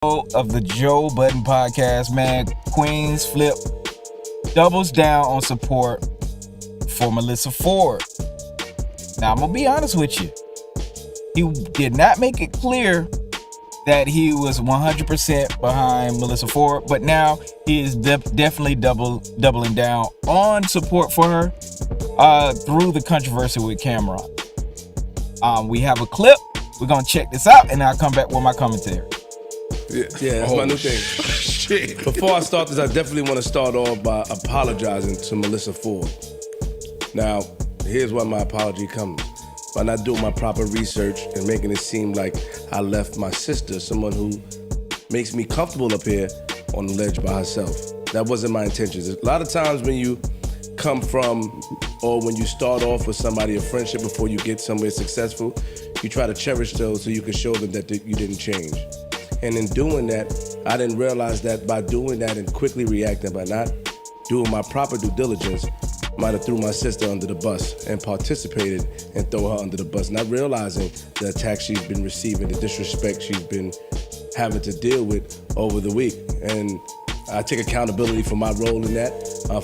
of the Joe Budden podcast, man. Queensflip doubles down on support for Melissa Ford. Now, I'm going to be honest with you. He did not make it clear that he was 100% behind Melissa Ford, but now he is definitely doubling down on support for her through the controversy with Cameron. We have a clip. We're going to check this out, and I'll come back with my commentary. Yeah, that's my new thing. Shit. Before I start this, I definitely want to start off by apologizing to Melissa Ford. Now, here's why my apology comes. By not doing my proper research and making it seem like I left my sister, someone who makes me comfortable up here, on the ledge by herself. That wasn't my intentions. A lot of times when you come from, or when you start off with somebody, a friendship before you get somewhere successful, you try to cherish those so you can show them that you didn't change. And in doing that, I didn't realize that by doing that and quickly reacting, by not doing my proper due diligence, might have threw my sister under the bus and participated and throw her under the bus, not realizing the attack she's been receiving, the disrespect she's been having to deal with over the week. And I take accountability for my role in that,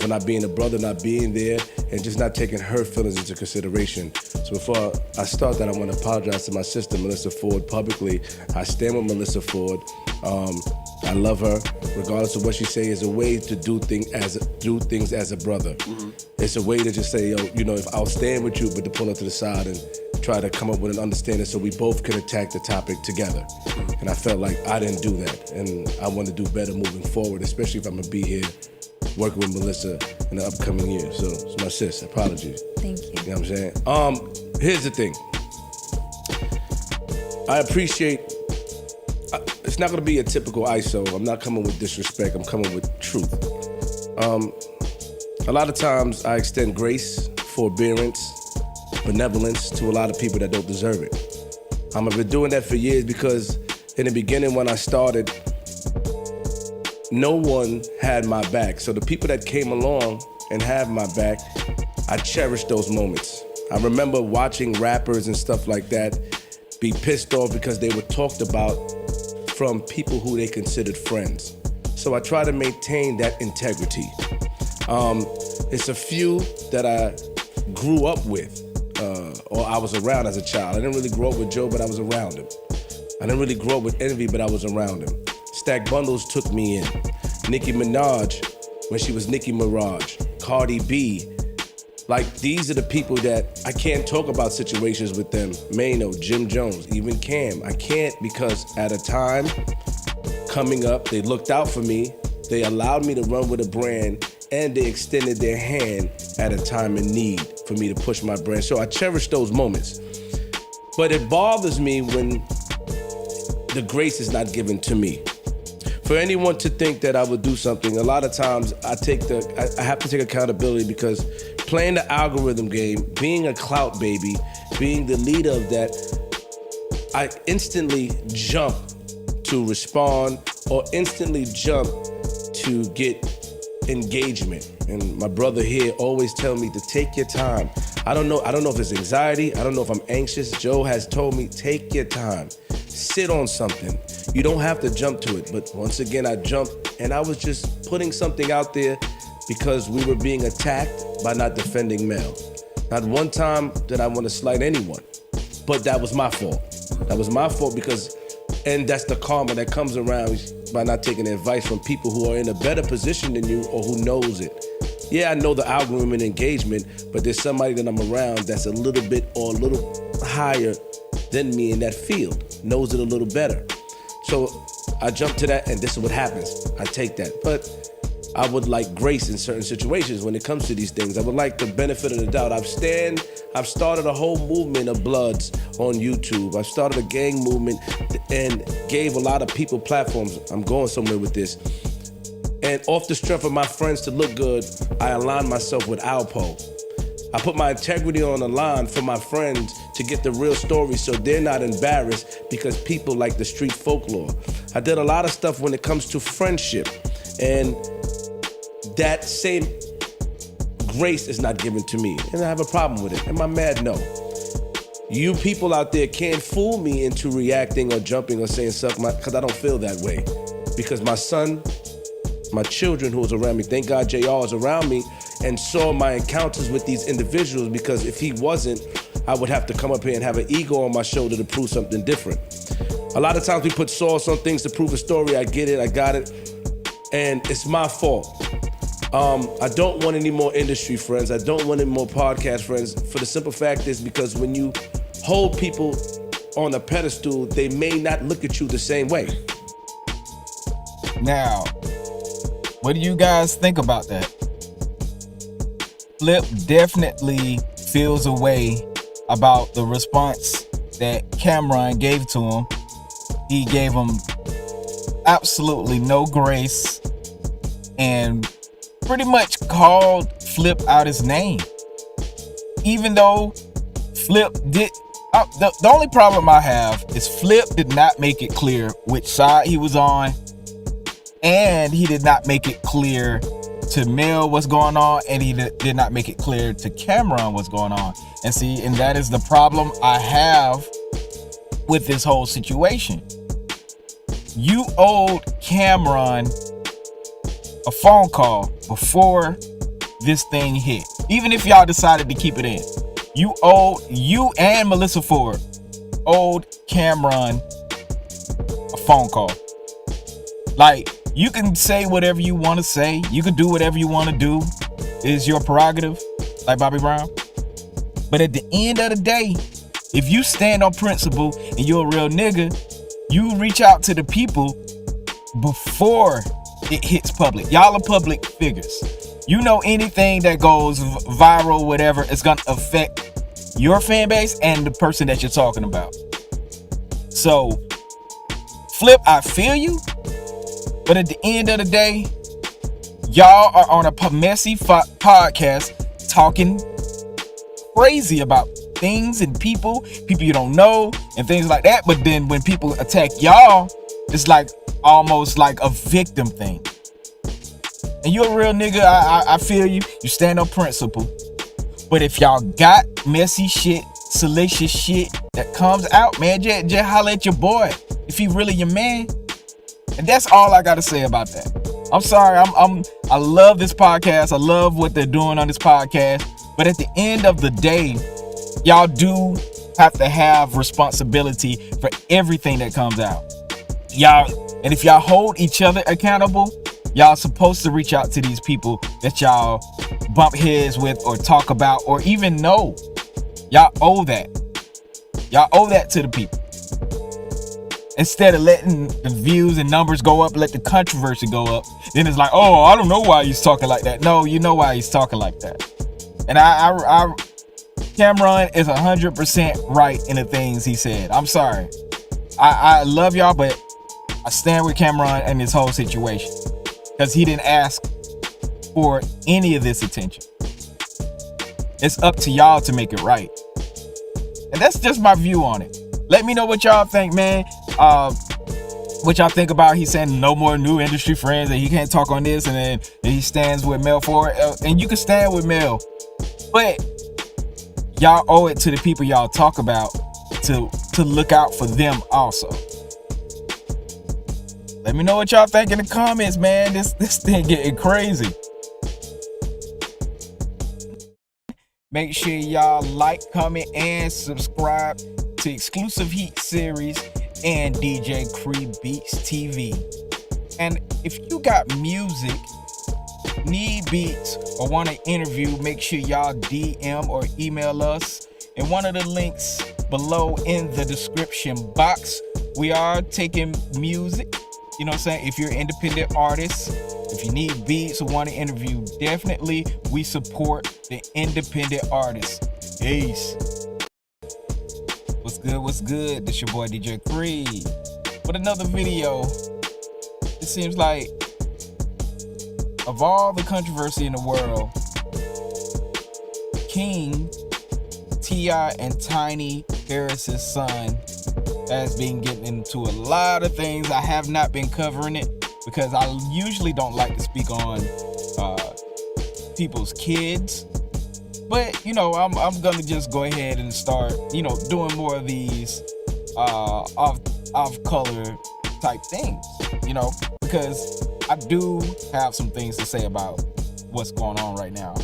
for not being a brother, not being there, and just not taking her feelings into consideration. So before I start that, I want to apologize to my sister, Melissa Ford, publicly. I stand with Melissa Ford. I love her, regardless of what she say. Is a way to do things as a brother. Mm-hmm. It's a way to just say, if I'll stand with you, but to pull her to the side and try to come up with an understanding so we both can attack the topic together. Mm-hmm. And I felt like I didn't do that, and I want to do better moving forward, especially if I'm gonna be here working with Melissa in the upcoming year. So it's my sis. Apologies. Thank you. You know what I'm saying? Here's the thing. I appreciate. It's not gonna be a typical ISO. I'm not coming with disrespect. I'm coming with truth. A lot of times I extend grace, forbearance, benevolence to a lot of people that don't deserve it. I've been doing that for years because in the beginning when I started, no one had my back. So the people that came along and have my back, I cherish those moments. I remember watching rappers and stuff like that be pissed off because they were talked about from people who they considered friends. So I try to maintain that integrity. It's a few that I grew up with, or I was around as a child. I didn't really grow up with Joe, but I was around him. I didn't really grow up with Envy, but I was around him. Stack Bundles took me in. Nicki Minaj, when she was Nicki Minaj. Cardi B. Like, these are the people that I can't talk about situations with them. Mano, Jim Jones, even Cam. I can't because at a time coming up, they looked out for me. They allowed me to run with a brand, and they extended their hand at a time in need for me to push my brand. So I cherish those moments. But it bothers me when the grace is not given to me. For anyone to think that I would do something, a lot of times I have to take accountability because playing the algorithm game, being a clout baby, being the leader of that, I instantly jump to respond or instantly jump to get engagement. And my brother here always tell me to take your time. I don't know if it's anxiety. I don't know if I'm anxious. Joe has told me, take your time. Sit on something. You don't have to jump to it. But once again, I jumped and I was just putting something out there because we were being attacked by not defending Mel. Not one time did I want to slight anyone, but that was my fault. That was my fault and that's the karma that comes around by not taking advice from people who are in a better position than you or who knows it. Yeah, I know the algorithm and engagement, but there's somebody that I'm around that's a little bit or a little higher than me in that field, knows it a little better. So I jump to that and this is what happens. I take that. But I would like grace in certain situations when it comes to these things. I would like the benefit of the doubt. I've started a whole movement of Bloods on YouTube. I've started a gang movement and gave a lot of people platforms. I'm going somewhere with this. And off the strength of my friends to look good, I aligned myself with Alpo. I put my integrity on the line for my friends to get the real story so they're not embarrassed because people like the street folklore. I did a lot of stuff when it comes to friendship, and that same grace is not given to me, and I have a problem with it. Am I mad? No. You people out there can't fool me into reacting or jumping or saying suck my, because I don't feel that way. Because my son, my children who was around me, thank God JR is around me and saw my encounters with these individuals, because if he wasn't, I would have to come up here and have an ego on my shoulder to prove something different. A lot of times we put sauce on things to prove a story. I get it, I got it. And it's my fault. I don't want any more industry friends. I don't want any more podcast friends. For the simple fact is because when you hold people on a pedestal, they may not look at you the same way. Now, what do you guys think about that? Flip definitely feels a way about the response that Cameron gave to him. He gave him absolutely no grace and pretty much called Flip out his name. Even though Flip did, the only problem I have is Flip did not make it clear which side he was on, and he did not make it clear to Mel what's going on, and he did not make it clear to Cameron what's going on. And see, and that is the problem I have with this whole situation. You owed Cameron a phone call before this thing hit. Even if y'all decided to keep it in, you and Melissa Ford owed Cameron a phone call. Like, you can say whatever you want to say. You can do whatever you want to do. It's your prerogative, like Bobby Brown. But at the end of the day, if you stand on principle and you're a real nigga, you reach out to the people before it hits public. Y'all are public figures. You know anything that goes viral, whatever, it's gonna affect your fan base and the person that you're talking about. So, Flip, I feel you, but at the end of the day, y'all are on a messy podcast talking crazy about things and people you don't know and things like that. But then when people attack y'all, it's like almost like a victim thing. And you're a real nigga, I feel you. You stand on principle. But if y'all got messy shit, salacious shit that comes out, man, just holler at your boy if he really your man. And that's all I gotta say about that. I'm sorry, I love this podcast. I love what they're doing on this podcast. But at the end of the day, y'all do have to have responsibility for everything that comes out. And if y'all hold each other accountable, y'all supposed to reach out to these people that y'all bump heads with or talk about or even know. Y'all owe that. Y'all owe that to the people. Instead of letting the views and numbers go up, let the controversy go up. Then it's like, oh, I don't know why he's talking like that. No, you know why he's talking like that. And Cameron is 100% right in the things he said. I'm sorry. I love y'all, but I stand with Cameron in this whole situation. Because he didn't ask for any of this attention. It's up to y'all to make it right. And that's just my view on it. Let me know what y'all think, man. What y'all think about he saying no more new industry friends and he can't talk on this, and then he stands with Mel for it. And you can stand with Mel. But y'all owe it to the people y'all talk about to look out for them also. Let me know what y'all think in the comments, man. This thing getting crazy. Make sure y'all like, comment, and subscribe to Exclusive Heat Series and DJ Cree Beats TV. And if you got music, need beats, or want an interview, make sure y'all DM or email us in one of the links below in the description box. We are taking music. You know what I'm saying? If you're an independent artist, if you need beats or want to interview, definitely we support the independent artists. Peace. What's good? What's good? This your boy DJ Cree with another video. It seems like of all the controversy in the world, King, T.I., and Tiny Harris's son has been getting into a lot of things. I have not been covering it because I usually don't like to speak on people's kids. But I'm gonna just go ahead and start doing more of these off color type things, because I do have some things to say about what's going on right now.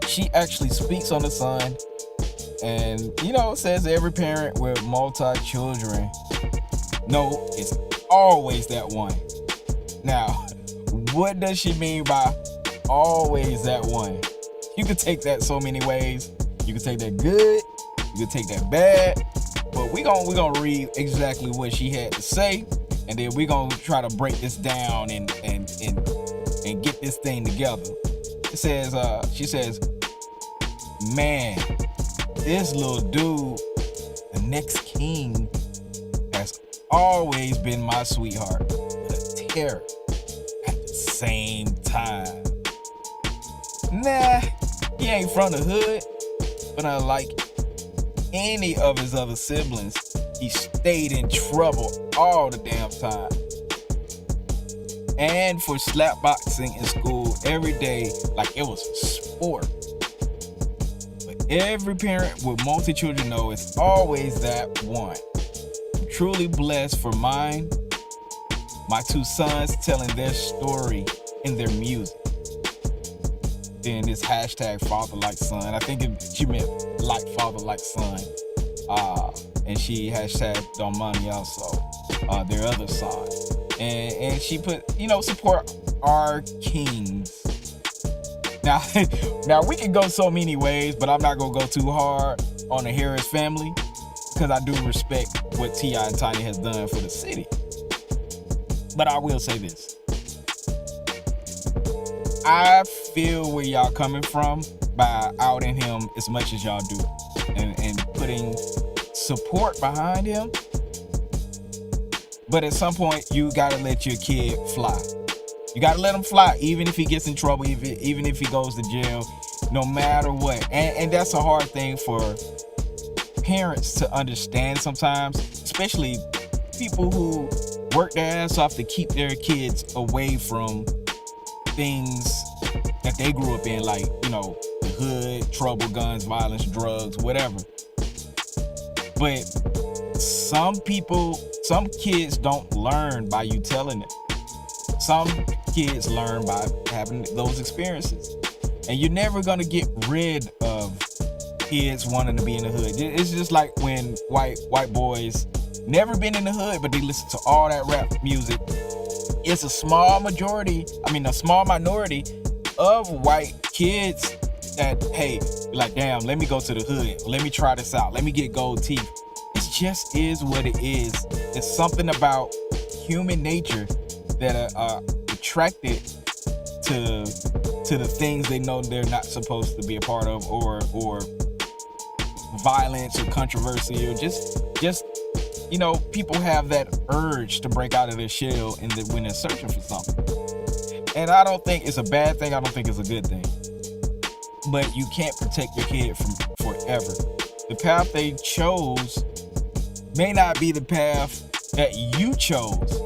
She actually speaks on the sun, and says every parent with multi-children no, it's always that one. Now, what does she mean by always that one? You could take that so many ways. You could take that good, you could take that bad, but we gonna read exactly what she had to say, and then we gonna try to break this down and get this thing together. It says, she says, man, this little dude, the next king, has always been my sweetheart, but a terror at the same time. Nah, he ain't from the hood, but unlike any of his other siblings, he stayed in trouble all the damn time. And for slapboxing in school every day like it was a sport. But every parent with multi-children know it's always that one. I'm truly blessed for mine, my two sons telling their story in their music. Then this hashtag father like son. I think she meant like father like son. And she hashtagged Domani also, their other side. And she put, support our kings. Now we can go so many ways, but I'm not gonna go too hard on the Harris family because I do respect what T.I. and Tiny has done for the city. But I will say this. I feel where y'all coming from by outing him as much as y'all do and putting support behind him. But at some point, you gotta let your kid fly. You gotta let him fly, even if he gets in trouble, even if he goes to jail, no matter what. And that's a hard thing for parents to understand sometimes, especially people who work their ass off to keep their kids away from things that they grew up in, like, the hood, trouble, guns, violence, drugs, whatever. But some kids don't learn by you telling them. Some kids learn by having those experiences. And you're never gonna get rid of kids wanting to be in the hood. It's just like when white boys never been in the hood, but they listen to all that rap music. It's a small minority of white kids that, hey, like, damn, let me go to the hood. Let me try this out. Let me get gold teeth. It just is what it is. It's something about human nature that are attracted to the things they know they're not supposed to be a part of, or violence or controversy, or just people have that urge to break out of their shell when they're searching for something. And I don't think it's a bad thing. I don't think it's a good thing. But you can't protect your kid from forever. The path they chose may not be the path that you chose,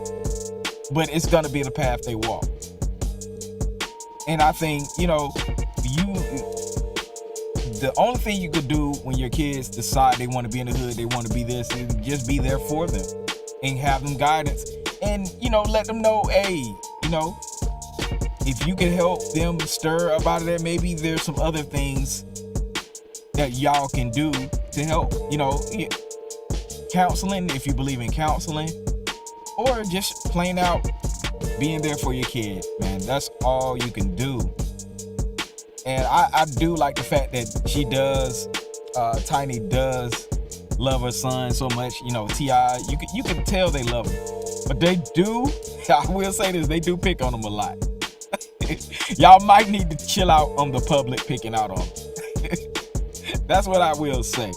but it's gonna be the path they walk. And I think, the only thing you could do when your kids decide they want to be in the hood, they want to be this, is just be there for them and have them guidance, and let them know, hey, if you can help them stir about it, maybe there's some other things that y'all can do to help. Counseling, if you believe in counseling, or just plain out being there for your kid, man. That's all you can do. And I do like the fact that she does, Tiny does love her son so much. T.I., you can tell they love him. But they do, I will say this, they do pick on him a lot. Y'all might need to chill out on the public picking out on him. That's what I will say.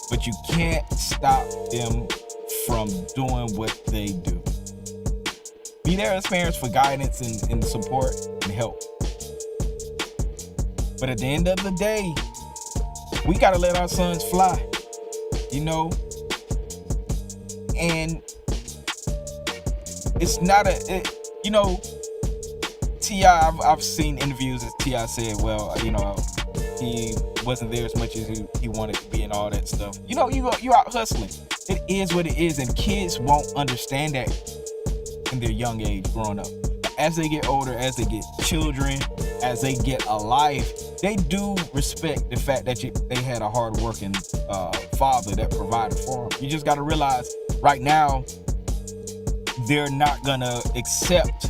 But you can't stop them from doing what they do. Be there as parents for guidance and support and help. But at the end of the day, we gotta let our sons fly, and it's not T.I., I've seen interviews that T.I. said, well, he wasn't there as much as he wanted to be and all that stuff. You out hustling. It is what it is, and kids won't understand that in their young age growing up. As they get older, as they get children, as they get a life, they do respect the fact that they had a hard-working father that provided for them. You just got to realize right now, they're not going to accept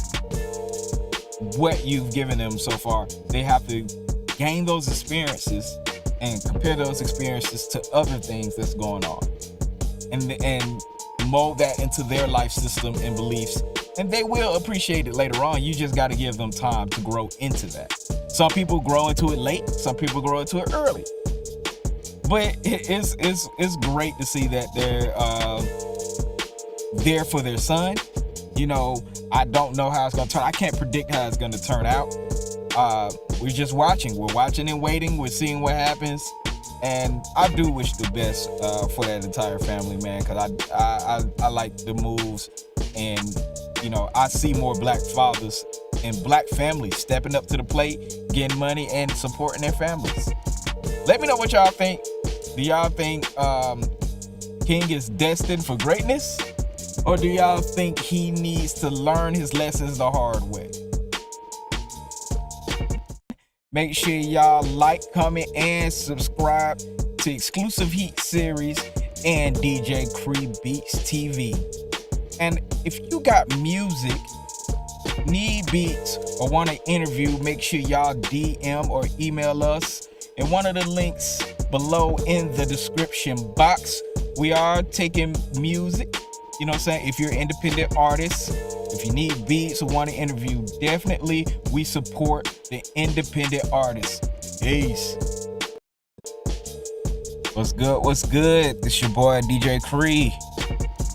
what you've given them so far. They have to gain those experiences and compare those experiences to other things that's going on, and mold that into their life system and beliefs, and they will appreciate it later on. You just got to give them time to grow into that. Some people grow into it late, some people grow into it early, but it's great to see that they're there for their son. I don't know how it's gonna turn. I can't predict how it's gonna turn out. We're just watching. We're watching and waiting. We're seeing what happens. And I do wish the best for that entire family, man, because I like the moves, and I see more black fathers and black families stepping up to the plate, getting money, and supporting their families. Let me know what y'all think. Do y'all think King is destined for greatness, or do y'all think he needs to learn his lessons the hard way? Make sure y'all like, comment, and subscribe to Exclusive Heat Series and DJ Cree Beats TV. And if you got music, need beats, or want an interview, make sure y'all DM or email us in one of the links below in the description box. We are taking music, if you're an independent artist, if you need beats or want to interview, definitely we support the independent artists. Peace. What's good? It's your boy DJ Cree,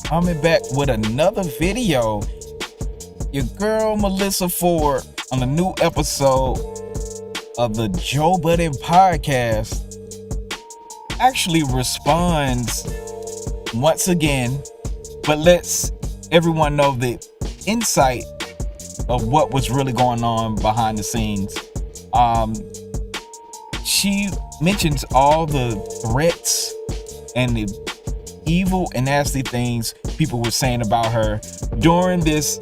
coming back with another video. Your girl Melissa Ford on a new episode of the Joe Budden podcast actually responds once again, but lets everyone know the insight of what was really going on behind the scenes. She mentions all the threats and the evil and nasty things people were saying about her during this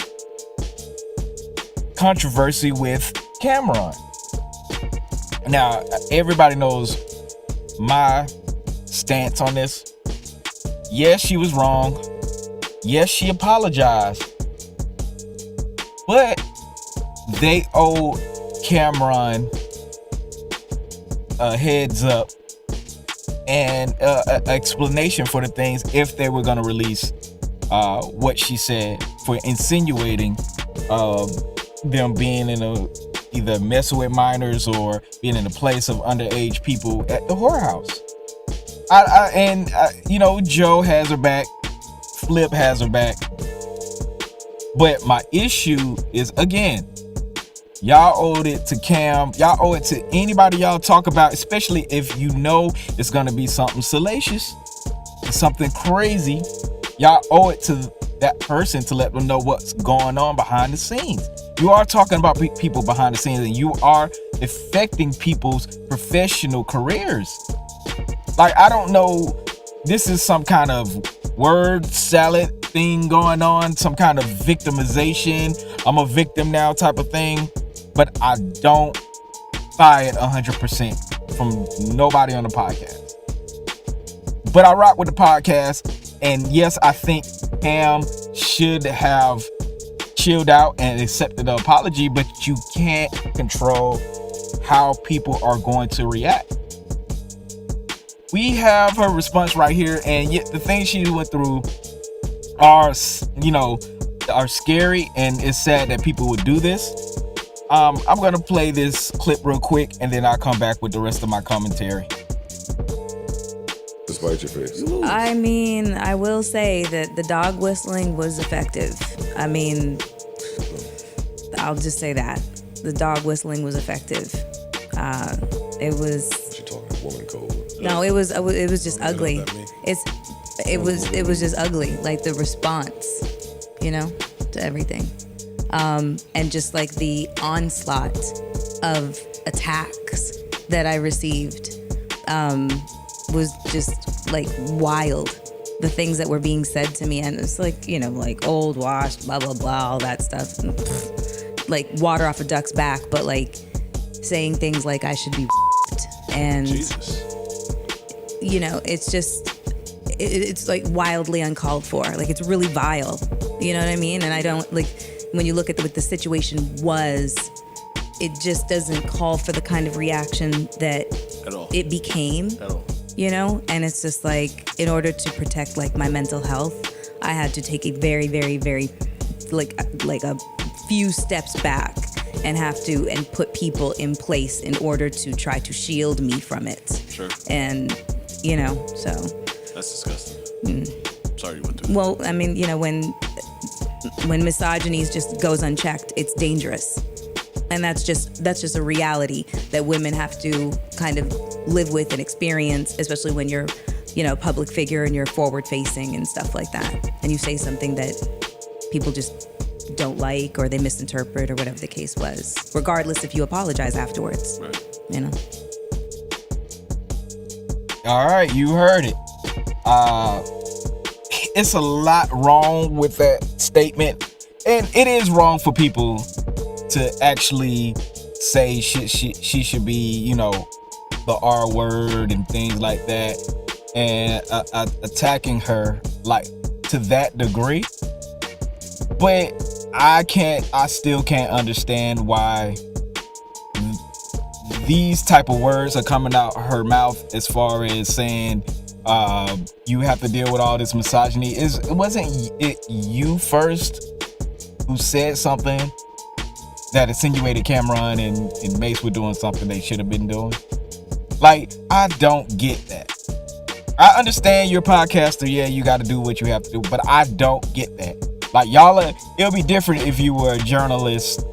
controversy with Cameron. Now, everybody knows my stance on this. Yes, she was wrong. Yes, she apologized. But they owe Cameron a heads up and an explanation for the things if they were going to release what she said for insinuating them being in either messing with minors or being in a place of underage people at the whorehouse. Joe has her back, Flip has her back. But my issue is, again, y'all owed it to Cam. Y'all owe it to anybody y'all talk about, especially if you know it's going to be something salacious, something crazy. Y'all owe it to that person to let them know what's going on behind the scenes. You are talking about people behind the scenes, and you are affecting people's professional careers. Like, I don't know, this is some kind of word salad thing going on, some kind of victimization, I'm a victim now type of thing, but I don't buy it 100% from nobody on the podcast. But I rock with the podcast, and yes, I think Cam should have chilled out and accepted the apology, but you can't control how people are going to react. We have her response right here, and yet the things she went through are scary, and it's sad that people would do this. I'm gonna play this clip real quick, and then I'll come back with the rest of my commentary. Despite your face. I mean, I will say that the dog whistling was effective. I mean, I'll just say that. The dog whistling was effective. It was... She talking woman code. No, it was just ugly. It was just ugly, like the response, to everything. And just like the onslaught of attacks that I received was just like wild. The things that were being said to me, and it's like, you know, like old washed, blah blah blah, all that stuff, and, like water off a duck's back, but like saying things like I should be and Jesus. you know, it's just it's like wildly uncalled for. Like it's really vile. You know what I mean? And I don't like when you look at what the situation was, it just doesn't call for the kind of reaction that At all. it became. At all. You know, and it's just like in order to protect like my mental health, I had to take a very, very, very like a few steps back and put people in place in order to try to shield me from it. Sure. And you know, so That's disgusting. Sorry you went through that. well, I mean, you know, when misogyny just goes unchecked, it's dangerous. And that's just a reality that women have to kind of live with and experience, especially when you're, you know, a public figure and you're forward facing and stuff like that. And you say something that people just don't like or they misinterpret or whatever the case was, regardless if you apologize afterwards. Right. You know? All right, you heard it. It's a lot wrong with that statement. And it is wrong for people to actually say she should be, you know, the R word and things like that, and attacking her like to that degree. But I still can't understand why these type of words are coming out her mouth, as far as saying you have to deal with all this misogyny. Wasn't it you first who said something that insinuated Cameron and Mace were doing something they should have been doing? Like, I don't get that. I understand you're a podcaster, yeah, you got to do what you have to do, but I don't get that. Like, it'll be different if you were a journalist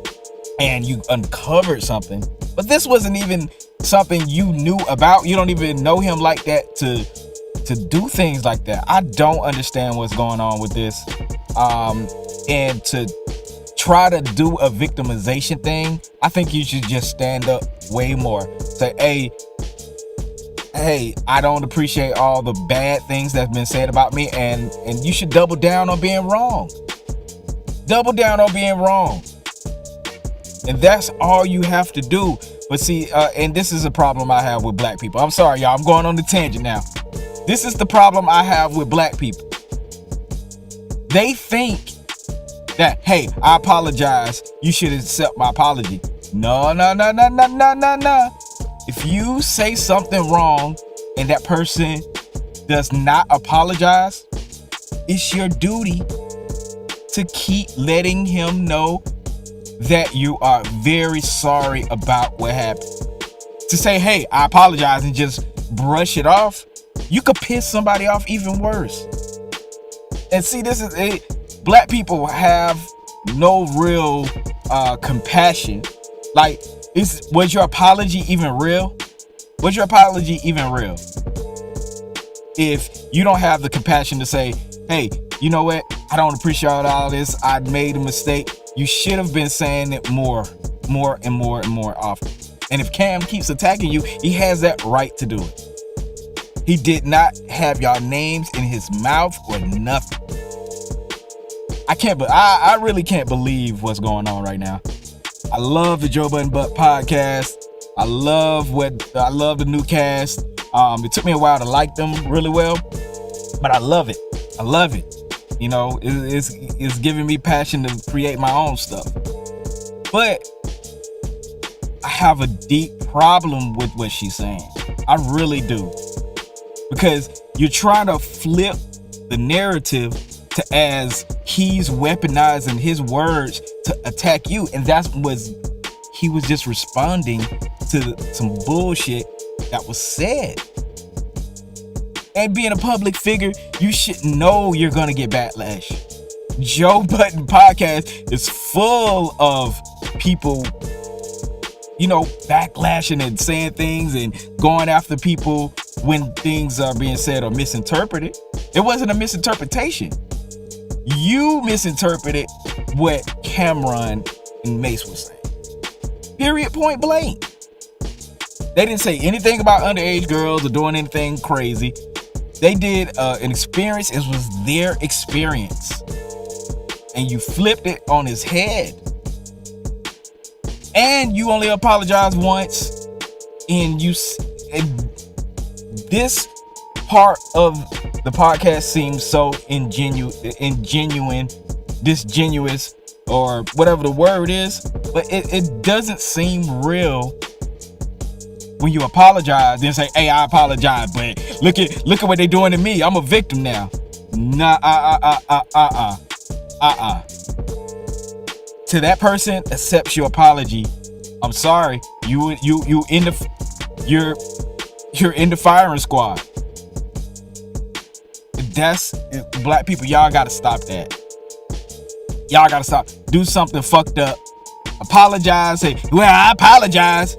and you uncovered something, but this wasn't even something you knew about. You don't even know him like that to do things like that. I don't understand what's going on with this. And to try to do a victimization thing, I think you should just stand up way more. Say, hey, I don't appreciate all the bad things that's been said about me, and you should double down on being wrong. Double down on being wrong. And that's all you have to do. But see, and this is a problem I have with black people. I'm sorry, y'all, I'm going on the tangent now. This is the problem I have with black people. They think that, hey, I apologize, you should accept my apology. No. If you say something wrong and that person does not apologize, it's your duty to keep letting him know that you are very sorry about what happened. To say, hey, I apologize and just brush it off, you could piss somebody off even worse. And see, this is it. Black people have no real compassion. Like, was your apology even real? Was your apology even real? If you don't have the compassion to say, hey, you know what? I don't appreciate all this. I made a mistake. You should have been saying it more and more often. And if Cam keeps attacking you, he has that right to do it. He did not have y'all names in his mouth or nothing. I really can't believe what's going on right now. I love the Joe Budden Butt podcast. I love the new cast. It took me a while to like them really well, but I love it. I love it. You know, it's giving me passion to create my own stuff. But I have a deep problem with what she's saying. I really do. Because you're trying to flip the narrative to as he's weaponizing his words to attack you. And he was just responding to some bullshit that was said. And being a public figure, you should know you're gonna get backlash. Joe Budden podcast is full of people, you know, backlashing and saying things and going after people when things are being said or misinterpreted. It wasn't a misinterpretation. You misinterpreted what Cameron and Mace were saying. Period, point blank. They didn't say anything about underage girls or doing anything crazy. They did an experience. It was their experience. And you flipped it on his head. And you only apologized once. And this part of the podcast seems so disingenuous, or whatever the word is. But it doesn't seem real when you apologize and say, hey, I apologize, but look at what they're doing to me. I'm a victim now. Nah, To that person, accepts your apology. I'm sorry. You're in the firing squad. That's black people. Y'all gotta stop that. Y'all gotta stop. Do something fucked up. Apologize. Say, well, I apologize.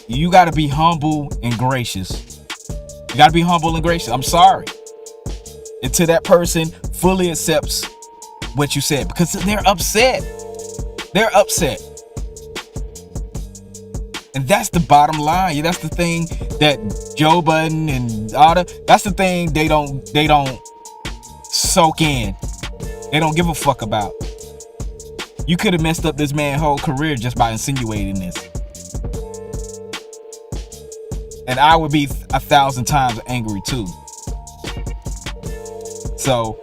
You gotta be humble and gracious. You gotta be humble and gracious. I'm sorry. Until that person fully accepts what you said, because they're upset. They're upset. And that's the bottom line. That's the thing that Joe Budden and all that's the thing they don't soak in. They don't give a fuck about. You could have messed up this man's whole career just by insinuating this. And I would be 1,000 times angry too. So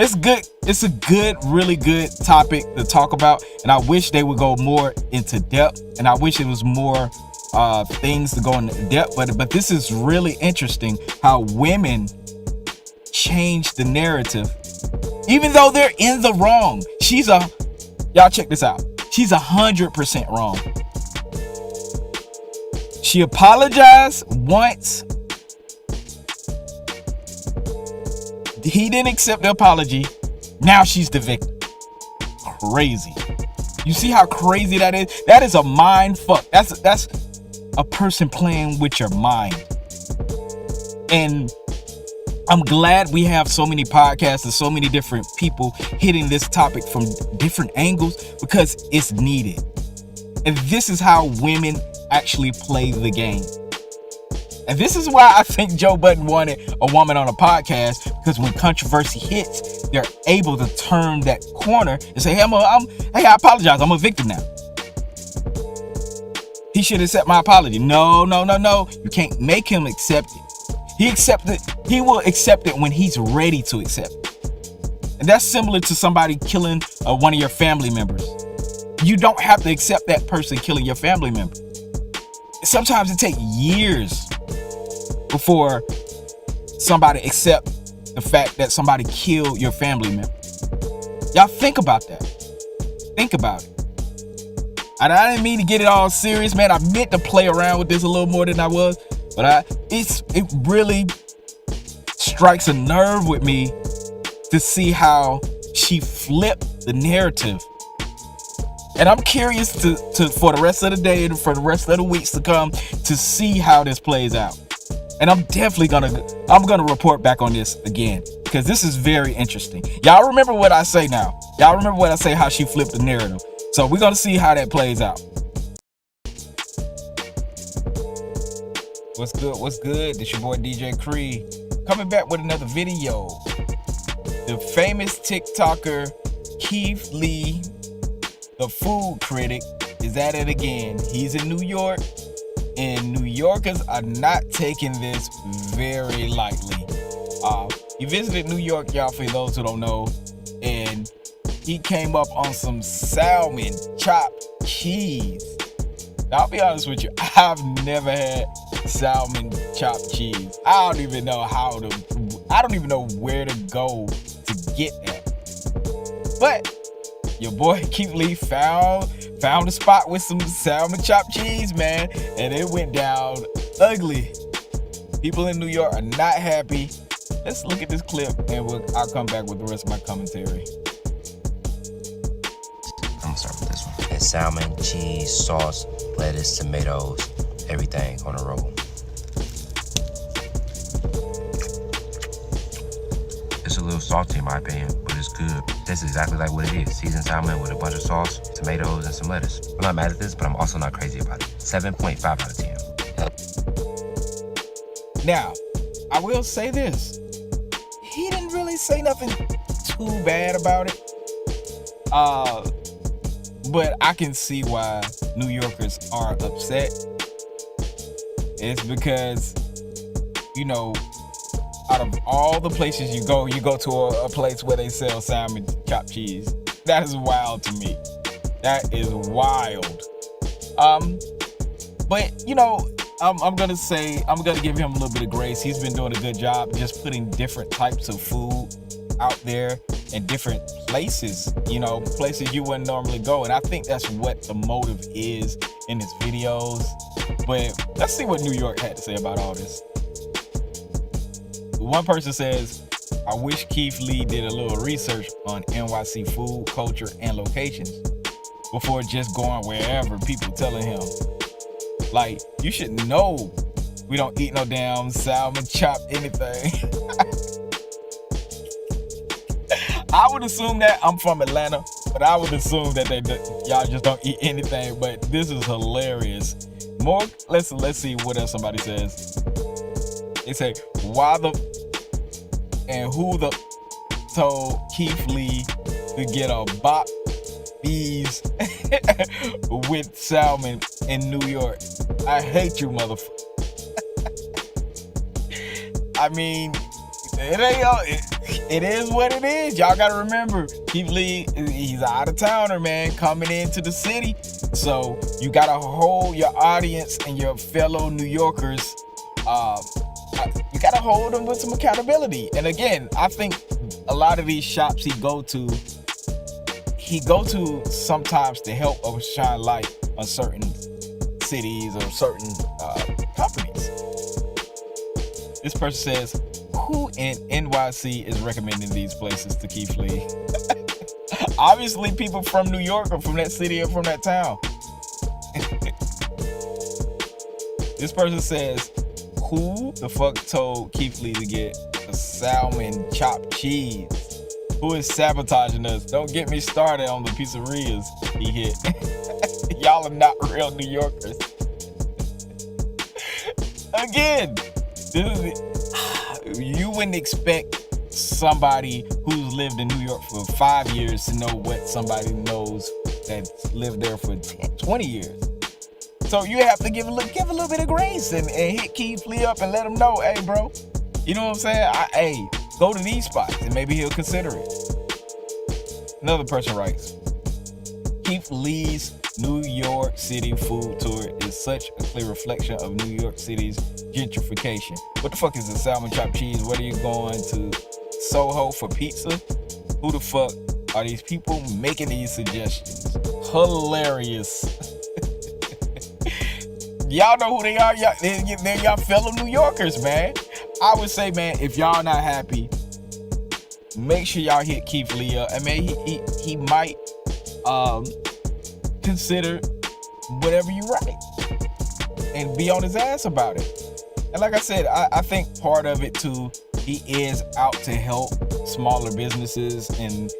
it's good. It's a good, really good topic to talk about, and I wish they would go more into depth, and I wish it was more things to go into depth. But this is really interesting how women change the narrative, even though they're in the wrong. Y'all check this out. She's 100% wrong. She apologized once. He didn't accept the apology. Now she's the victim. Crazy. You see how crazy that is? That is a mind fuck. That's a person playing with your mind. And I'm glad we have so many podcasts and so many different people hitting this topic from different angles, because it's needed. And this is how women actually play the game. And this is why I think Joe Budden wanted a woman on a podcast, because when controversy hits, they're able to turn that corner and say, hey, I apologize. I'm a victim now. He should accept my apology. No. You can't make him accept it. He will accept it when he's ready to accept it. And that's similar to somebody killing one of your family members. You don't have to accept that person killing your family member. Sometimes it takes years before somebody accept the fact that somebody killed your family member. Y'all think about that. Think about it. And I didn't mean to get it all serious, man. I meant to play around with this a little more than I was, but it really strikes a nerve with me to see how she flipped the narrative. And I'm curious to for the rest of the day and for the rest of the weeks to come to see how this plays out. And I'm definitely gonna report back on this again, because this is very interesting. Y'all remember what I say now. Y'all remember what I say, how she flipped the narrative. So we're gonna see how that plays out. What's good? This your boy DJ Cree, coming back with another video. The famous TikToker Keith Lee, the food critic, is at it again. He's in New York, and New Yorkers are not taking this very lightly. He visited New York, y'all, for those who don't know, and he came up on some salmon chopped cheese. Now, I'll be honest with you, I've never had salmon chopped cheese. I don't even know where to go to get that. But your boy Keith Lee found a spot with some salmon chopped cheese, man, and it went down ugly. People in New York are not happy. Let's look at this clip, and I'll come back with the rest of my commentary. I'm gonna start with this one. It's salmon, cheese, sauce, lettuce, tomatoes, everything on a roll. It's a little salty in my opinion, but just good. Tastes exactly like what it is. Seasoned salmon with a bunch of sauce, tomatoes, and some lettuce. I'm not mad at this, but I'm also not crazy about it. 7.5 out of 10. Now, I will say this. He didn't really say nothing too bad about it. But I can see why New Yorkers are upset. It's because, you know, out of all the places you go to a place where they sell salmon chopped cheese. That is wild to me. That is wild. But you know, I'm gonna give him a little bit of grace. He's been doing a good job just putting different types of food out there in different places, you know, places you wouldn't normally go. And I think that's what the motive is in his videos. But let's see what New York had to say about all this. One person says, I wish Keith Lee did a little research on NYC food, culture, and locations before just going wherever people telling him. Like, you should know we don't eat no damn salmon, chopped anything. I would assume that. I'm from Atlanta, but I would assume that y'all just don't eat anything. But this is hilarious. Let's see what else somebody says. They say, why the and who the told Keith Lee to get a bop bees with salmon in New York? I hate you, motherfucker. I mean, it is what it is. Y'all gotta remember, Keith Lee, he's an out-of-towner, man, coming into the city. So you gotta hold your audience and your fellow New Yorkers. You gotta hold them with some accountability. And again, I think a lot of these shops he go to sometimes to help or shine light on certain cities or certain companies. This person says, who in NYC is recommending these places to Keith Lee? Obviously people from New York or from that city or from that town. This person says, who the fuck told Keith Lee to get a salmon chopped cheese? Who is sabotaging us? Don't get me started on the pizzerias he hit. Y'all are not real New Yorkers. Again, you wouldn't expect somebody who's lived in New York for 5 years to know what somebody knows that's lived there for 20 years. So you have to give a little bit of grace and hit Keith Lee up and let him know, hey, bro, you know what I'm saying? Hey, go to these spots and maybe he'll consider it. Another person writes, Keith Lee's New York City food tour is such a clear reflection of New York City's gentrification. What the fuck is a salmon chopped cheese? What are you going to Soho for pizza? Who the fuck are these people making these suggestions? Hilarious. Y'all know who they are. They're y'all fellow New Yorkers, man. I would say, man, if y'all not happy, make sure y'all hit Keith Lee up. I mean, he might consider whatever you write and be on his ass about it. And like I said, I think part of it too, he is out to help smaller businesses and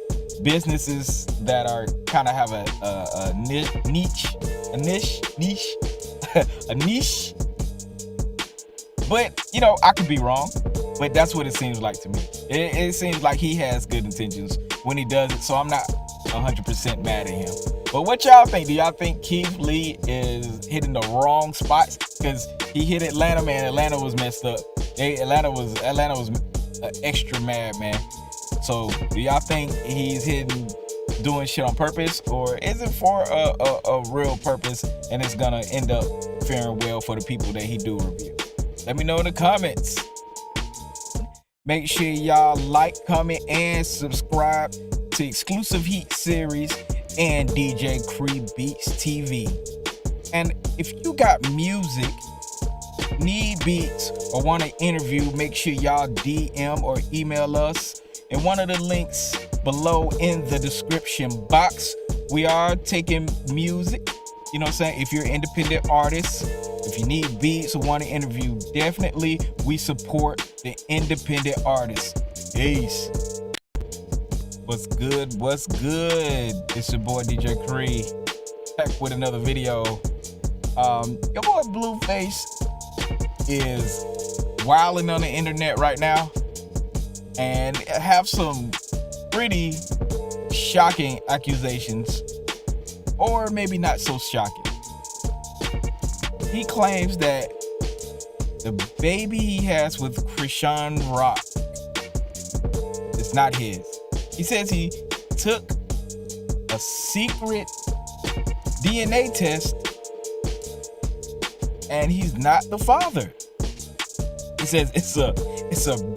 businesses that are kind of have a niche. But, you know, I could be wrong, but that's what it seems like to me. It seems like he has good intentions when he does it, so I'm not 100% mad at him. But what y'all think? Do y'all think Keith Lee is hitting the wrong spots? Because he hit Atlanta, man. Atlanta was messed up. Atlanta was extra mad, man. So do y'all think he's doing shit on purpose, or is it for a real purpose and it's gonna end up faring well for the people that he do review? Let me know in the comments. Make sure y'all like, comment, and subscribe to Exclusive Heat Series and DJ Cree Beats TV. And if you got music, need beats, or want to interview, make sure y'all DM or email us in one of the links below in the description box. We are taking music, you know what I'm saying? If you're an independent artist, if you need beats or want to interview, definitely we support the independent artists. Peace. What's good? What's good? It's your boy DJ Cree, back with another video. Your boy Blueface is wilding on the internet right now and have some pretty shocking accusations, or maybe not so shocking. He claims that the baby he has with Krishan Rock is not his. He says he took a secret DNA test and he's not the father. He says it's a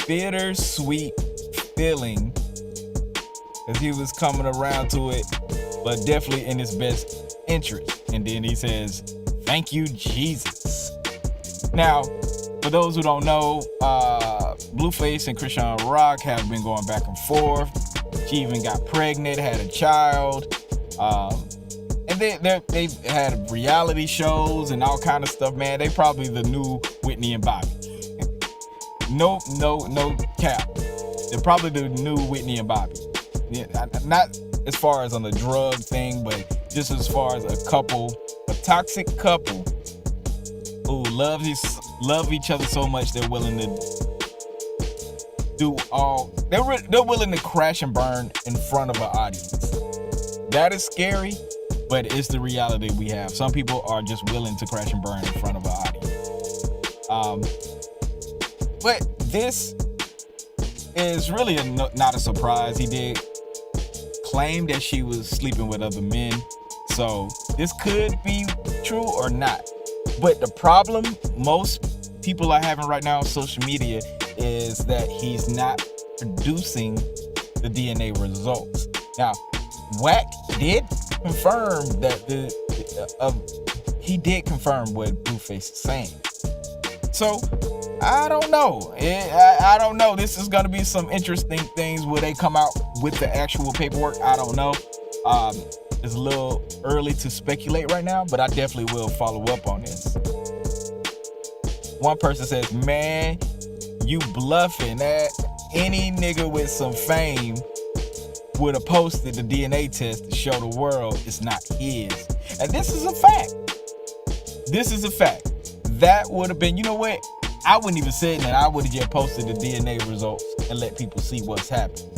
bittersweet feeling because he was coming around to it, but definitely in his best interest. And then he says, "Thank you, Jesus." Now, for those who don't know, Blueface and Krishan Rock have been going back and forth. She even got pregnant, had a child, and they've had reality shows and all kind of stuff. Man, they probably the new Whitney and Bobby. No cap. They're probably the new Whitney and Bobby. Yeah, not as far as on the drug thing, but just as far as a couple, a toxic couple who love each other so much they're willing to do all. They're willing to crash and burn in front of an audience. That is scary, but it's the reality we have. Some people are just willing to crash and burn in front of an audience. But this is really not a surprise. He did claim that she was sleeping with other men, so this could be true or not. But the problem most people are having right now on social media is that he's not producing the DNA results. Now, Wack did confirm that he did confirm what Blueface is saying. So I don't know. I don't know. This is gonna be some interesting things. Will they come out with the actual paperwork? I don't know. It's a little early to speculate right now, but I definitely will follow up on this. One person says, "Man, you bluffing. That any nigga with some fame would have posted the DNA test to show the world it's not his." And this is a fact. This is a fact. That would have been, you know what? I wouldn't even say that. I would have just posted the DNA results and let people see what's happening.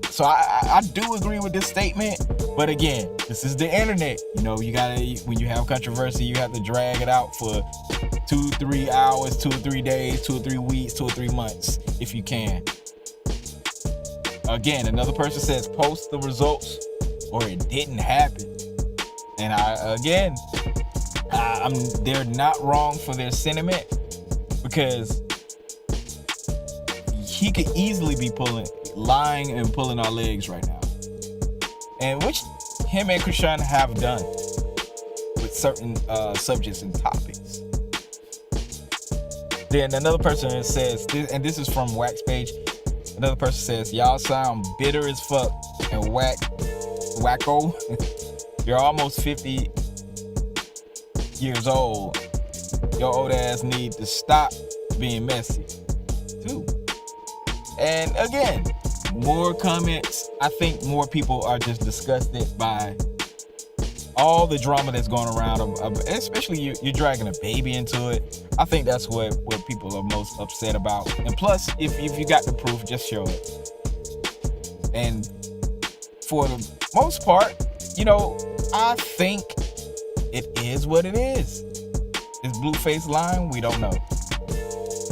So I do agree with this statement, but again, this is the internet. You know, you gotta, when you have controversy, you have to drag it out for 2-3 hours, 2 or 3 days, 2 or 3 weeks, 2 or 3 months, if you can. Again, another person says post the results or it didn't happen. And they're not wrong for their sentiment, because he could easily be lying and pulling our legs right now, and which him and Krishan have done with certain subjects and topics. Then another person says, and this is from Wack's page, another person says, "Y'all sound bitter as fuck and wacko. You're almost 50 years old. Your old ass need to stop being messy too." And again, more comments. I think more people are just disgusted by all the drama that's going around, especially you're dragging a baby into it. I think that's what people are most upset about. And plus, if you got the proof, just show it. And for the most part, you know, I think it is what it is. Is Blueface lying? We don't know.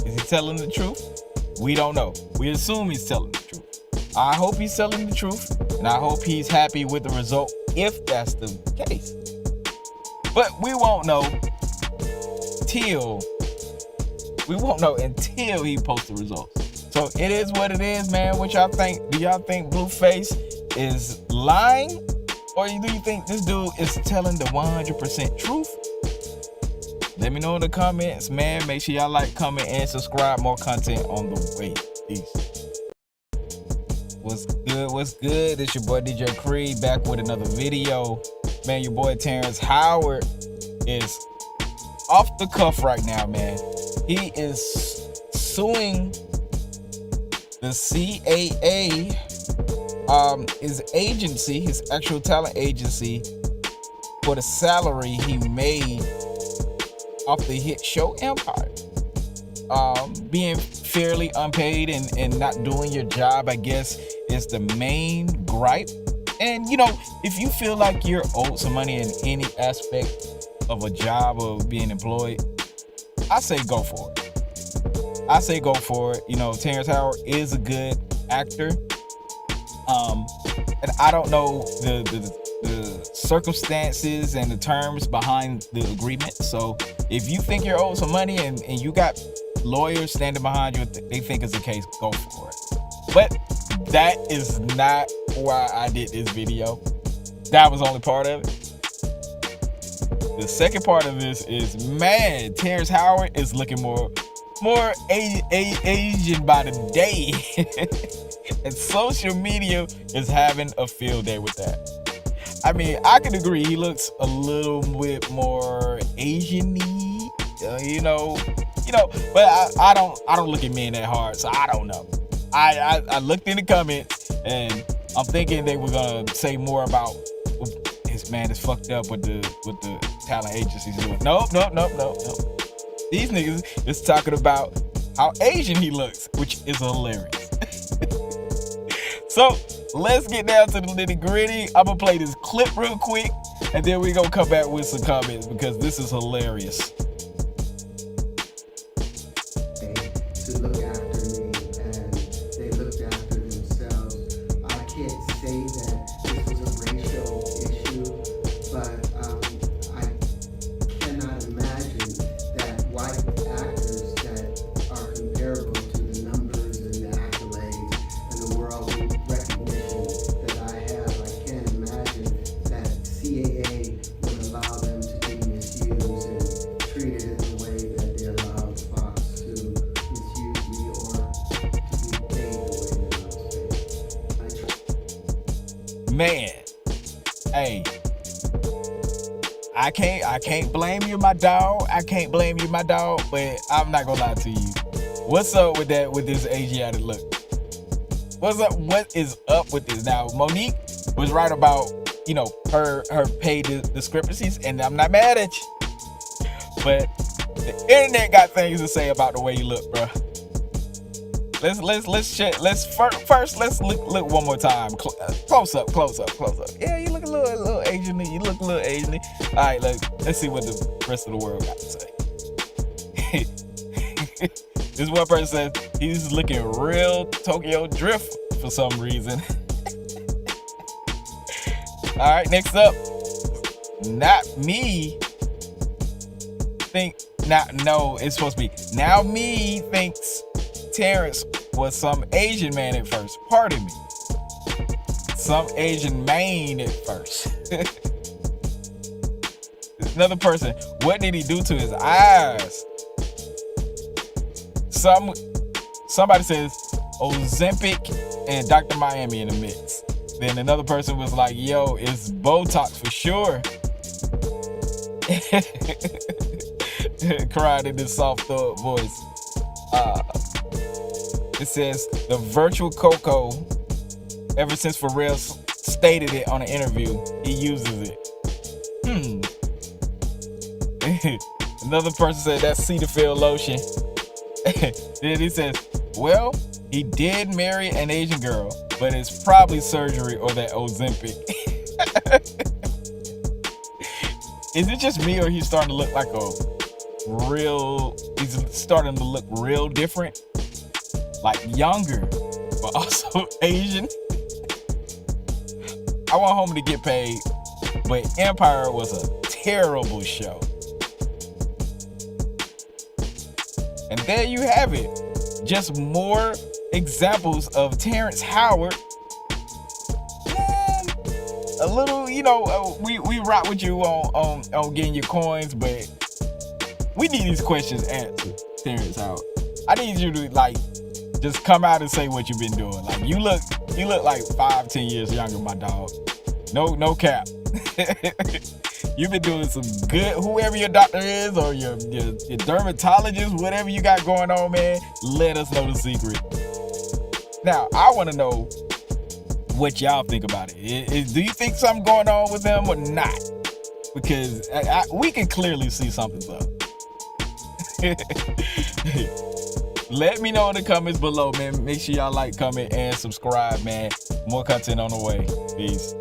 Is he telling the truth? We don't know. We assume he's telling the truth. I hope he's telling the truth, and I hope he's happy with the result if that's the case. But we won't know until he posts the results. So it is what it is, man. What y'all think? Do y'all think Blueface is lying, or do you think this dude is telling the 100% truth? Let me know in the comments, man. Make sure y'all like, comment, and subscribe. More content on the way. Peace. What's good? What's good? It's your boy DJ Cree back with another video. Man, your boy Terrence Howard is off the cuff right now, man. He is suing the CAA his agency, his actual talent agency, for the salary he made off the hit show Empire. Being fairly unpaid and not doing your job, I guess, is the main gripe. And if you feel like you're owed some money in any aspect of a job or being employed, I say go for it. Terrence Howard is a good actor. And I don't know the circumstances and the terms behind the agreement. So if you think you're owed some money and you got lawyers standing behind you, they think it's the case, go for it. But that is not why I did this video. That was only part of it. The second part of this is, man, Terrence Howard is looking more Asian by the day. And social media is having a field day with that. I mean, I can agree he looks a little bit more Asian-y, but I don't look at men that hard, so I don't know. I looked in the comments and I'm thinking they were gonna say more about this man is fucked up with the talent agencies doing. Nope. These niggas is talking about how Asian he looks, which is hilarious. So let's get down to the nitty gritty. I'm gonna play this clip real quick, and then we're gonna come back with some comments because this is hilarious. To look after me, and they looked after themselves. I can't say that this was a racial issue, but I cannot imagine that white actors that are comparable to the numbers and the accolades and the world recognition that I have. I can't imagine that CAA would allow them to be misused and treated in the way that they allowed Fox to misuse me or to be paid the way that I was paid. Man, hey, I can't blame you, my dog. But I'm not gonna lie to you. What's up with this Asiatic look? What's up? What is up with this? Now, Monique was right about, her pay discrepancies, and I'm not mad at you. But the internet got things to say about the way you look, bro. Let's check. Let's look one more time. Close up. Yeah, you look a little Asian. You look a little Asian. All right, let's see what the rest of the world got to say. This one person says he's looking real Tokyo Drift for some reason. All right, next up, not me. It's supposed to be now me thinks Terrence was some Asian man at first. Pardon me. Some Asian man at first. Another person, what did he do to his eyes? Somebody says Ozempic and Dr. Miami in the mix. Then another person was like, yo, it's Botox for sure. Cried in this soft thug voice. It says the virtual Coco, ever since Pharrell stated it on an interview, he uses it. Another person said that's Cetaphil lotion. Then he says, well, he did marry an Asian girl, but it's probably surgery or that Ozempic. Is it just me or he's starting to look like he's starting to look real different? Like younger, but also Asian? I want Homie to get paid, but Empire was a terrible show. And there you have it. Just more examples of Terrence Howard. A little, we rock with you on getting your coins, but we need these questions answered, Terrence Howard. I need you to just come out and say what you've been doing. Like you look like 5-10 years younger, my dog. No cap. You've been doing some good, whoever your doctor is or your dermatologist, whatever you got going on, man, let us know the secret. Now, I want to know, what y'all think about it. Do you think something going on with him or not? Because we can clearly see something's up. Let me know in the comments below, man. Make sure y'all like, comment, and subscribe, man. More content on the way. Peace.